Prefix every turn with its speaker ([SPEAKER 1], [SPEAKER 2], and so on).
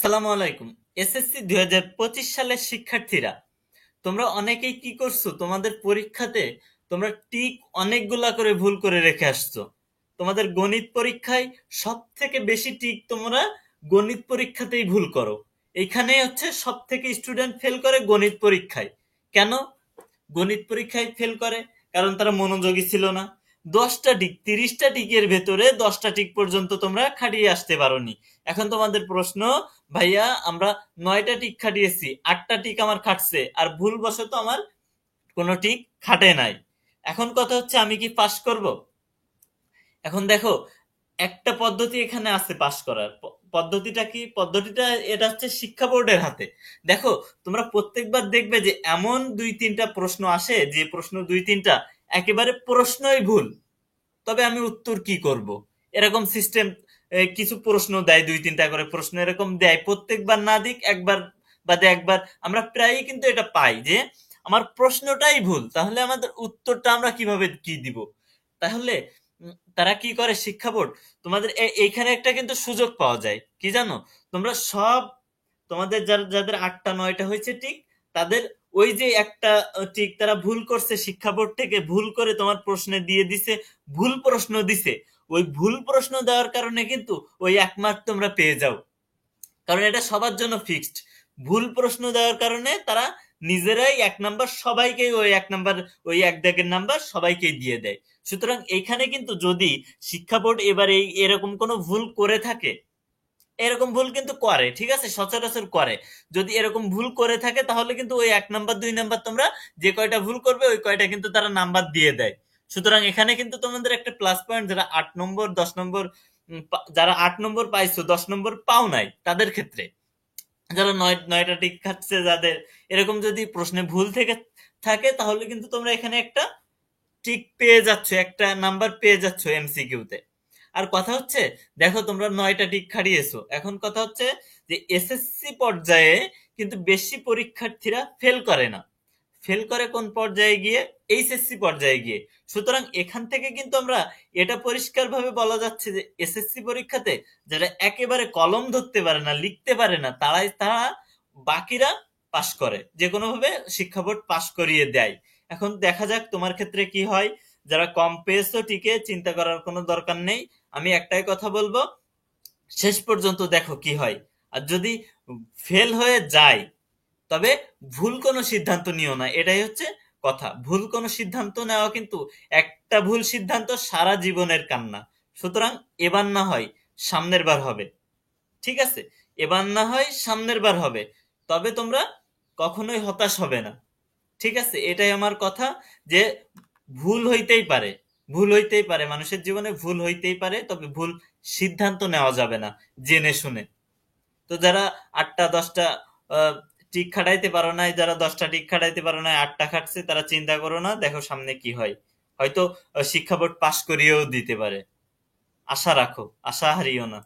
[SPEAKER 1] আসসালামু আলাইকুম। এসএসসি 2025 সালের শিক্ষার্থীরা, তোমরা অনেকেই কি করছো, তোমাদের পরীক্ষাতে তোমরা টিক অনেকগুলা করে ভুল করে রেখে আসছো। তোমাদের গণিত পরীক্ষায় সব থেকে বেশি টিক তোমরা গণিত পরীক্ষাতেই ভুল করো। এইখানে হচ্ছে সব থেকে স্টুডেন্ট ফেল করে গণিত পরীক্ষায়। কেন গণিত পরীক্ষায় ফেল করে? কারণ তারা মনোযোগী ছিল না। 10টা টিক, 30টা টিকের ভেতরে 10টা টিক পর্যন্ত তোমরা খাটিয়ে আসতে পারোনি। এখন তোমাদের প্রশ্ন, ভাইয়া আমরা 9টা টিক খাটিয়েছি, 8টা টিক আমার খাটছে, আর ভুলবশত আমার কোনো টিক খাটে নাই। এখন কথা হচ্ছে আমি কি পাস করব? এখন দেখো, একটা পদ্ধতি এখানে আছে পাস করার। পদ্ধতিটা কি? পদ্ধতিটা এটা হচ্ছে শিক্ষা বোর্ডের হাতে। দেখো, তোমরা প্রত্যেকবার দেখবে যে এমন 2-3টা প্রশ্ন আসে, যে প্রশ্ন 2-3টা একেবারে প্রশ্নই ভুল, তবে আমি উত্তর কি করব, এরকম সিস্টেম। কিছু প্রশ্ন দেয়, 2-3টা করে প্রশ্ন এরকম দেয়, প্রত্যেকবার না দিক, একবার বাদে একবার আমরা প্রায়ই কিন্তু এটা পাই যে আমার প্রশ্নটাই ভুল, তাহলে আমাদের উত্তরটা আমরা কিভাবে কি দিব? তাহলে তারা কি করে শিক্ষা বোর্ড, তোমাদের এইখানে একটা কিন্তু সুযোগ পাওয়া যায় কি জানো? তোমরা সব, তোমাদের যাদের 8টা 9টা হয়েছে টিক, তাদের ওই যে একটা টিক তারা ভুল করছে, শিক্ষা বোর্ড থেকে ভুল করে তোমার প্রশ্নে দিয়ে দিছে, ভুল প্রশ্ন দিছে। ওই ভুল প্রশ্ন দেওয়ার কারণে কিন্তু ওই 1 মার্ক তোমরা পেয়ে যাও, কারণ এটা সবার জন্য ফিক্সড। ভুল প্রশ্ন দেওয়ার কারণে তারা নিজেরাই 1 নাম্বার সবাইকে, ওই 1 নাম্বার, ওই এক দাগের নাম্বার সবাইকে দিয়ে দেয়। সুতরাং এইখানে কিন্তু যদি শিক্ষা বোর্ড এবার এরকম কোনো ভুল করে থাকে, এরকম ভুল কিন্তু করে, ঠিক আছে, সচরাচর করে। যদি এরকম ভুল করে থাকে তাহলে কিন্তু ওই 1 নাম্বার 2 নাম্বার তোমরা যে কয়টা ভুল করবে ওই কয়টা কিন্তু তারা নাম্বার দিয়ে দেয়। সুতরাং এখানে কিন্তু তোমাদের একটা প্লাস পয়েন্ট, যারা 8 নম্বর 10 নম্বর, যারা 8 নম্বর পাইছো 10 নম্বর পাও নাই তাদের ক্ষেত্রে, যারা 9টা টিক খাচ্ছে যাদের, এরকম যদি প্রশ্নে ভুল থেকে থাকে তাহলে কিন্তু তোমরা এখানে একটা টিক পেয়ে যাচ্ছ, একটা নাম্বার পেয়ে যাচ্ছ এমসিকিউতে। আর কথা হচ্ছে, দেখো তোমরা 9টা টিক খাটিয়েছো, এখন কথা হচ্ছে যে এসএসসি পর্যায়ে কিন্তু বেশি পরীক্ষার্থীরা ফেল করে না, ফেল করে কোন পর্যায়ে গিয়ে? এইচএসসি পর্যায়ে গিয়ে। সুতরাং এখান থেকে কিন্তু আমরা এটা পরিষ্কারভাবে বলা যাচ্ছে যে এসএসসি পরীক্ষাতে যারা একেবারে কলম ধরতে পারে না, লিখতে পারে না, তারা বাকিরা পাশ করে, যে কোনো ভাবে শিক্ষা বোর্ড পাশ করিয়ে দেয়। এখন দেখা যাক তোমার ক্ষেত্রে কি হয়। যারা কম পেয়েছো টিকে, চিন্তা করার কোনো দরকার নেই। আমি একটাই কথা বলবো, শেষ পর্যন্ত দেখো কি হয়। আর যদি ফেল হয়ে যায়, তবে ভুল কোনো সিদ্ধান্ত নিও না, এটাই হচ্ছে কথা। ভুল কোনো সিদ্ধান্ত নেওয়া কিন্তু, একটা ভুল সিদ্ধান্ত সারা জীবনের কান্না। সুতরাং এবার না হয় সামনের বার হবে, ঠিক আছে? এবার না হয় সামনের বার হবে, তবে তোমরা কখনোই হতাশ হবে না, ঠিক আছে? এটাই আমার কথা, যে ভুল হইতেই পারে, ভুল হইতেই পারে, মানুষের জীবনে ভুল হইতেই পারে, তবে ভুল সিদ্ধান্ত নেওয়া যাবে না জেনে শুনে। তো যারা 8টা 10টা টিক খাটাইতে পারো নাই, যারা 10টা টিক খাটাইতে পারো নাই, 8টা খাটছে, তারা চিন্তা করো না, দেখো সামনে কি হয়। হয়তো শিক্ষা বোর্ড পাশ করিয়েও দিতে পারে। আশা রাখো, আশা হারিও না।